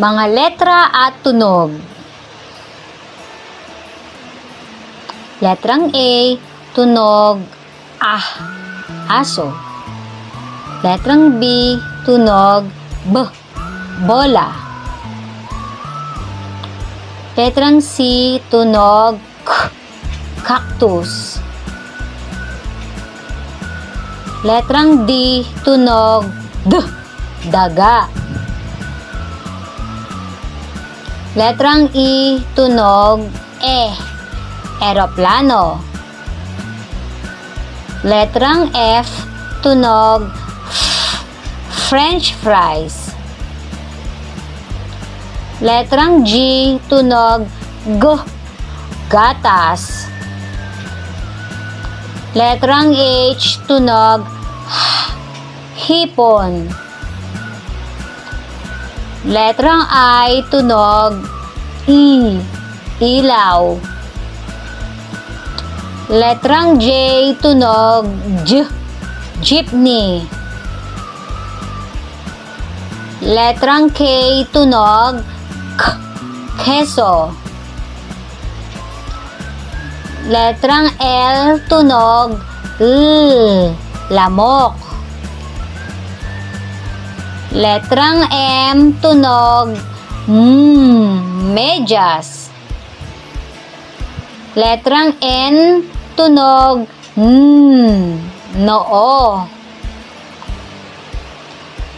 Mga letra at tunog. Letrang A, tunog ah, aso. Letrang B, tunog b, bola. Letrang C, tunog k, cactus. Letrang D, tunog d, daga. Letrang E, tunog e, eroplano. Letrang F, tunog f, French fries. Letrang G, tunog g, gatas. Letrang H, tunog h, hipon. Letrang I, tunog I, ilaw. Letrang J, tunog J, jeepney. Letrang K, tunog K, keso. Letrang L, tunog L, lamok. Letrang M, tunog medyas. Letrang N, tunog noo.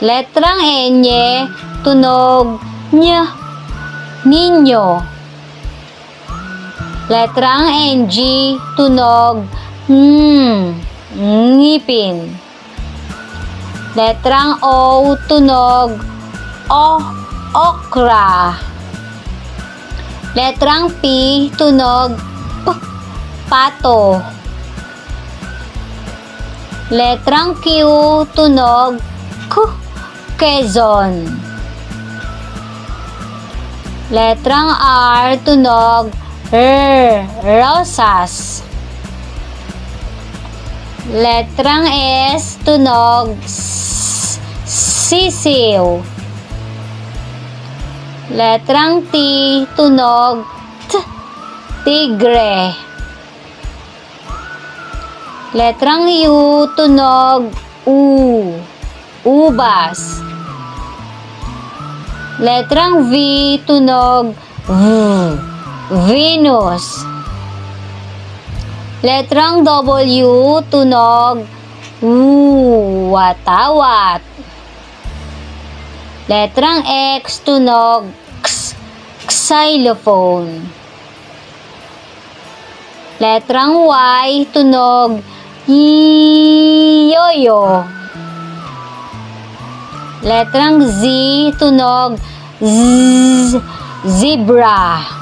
Letrang N, tunog ninyo. Letrang NG, tunog ngipin. Letrang O, tunog okra. Letrang P, tunog pato. Letrang Q, tunog Quezon. Letrang R, tunog rosas. Letrang S, tunog sisiw. Letrang T, tunog tigre. Letrang U, tunog ubas. Letrang V, tunog Venus. Letrang W, tunog watawat. Letrang X, tunog xylophone. Letrang Y, tunog yoyo. Letrang Z, tunog zebra.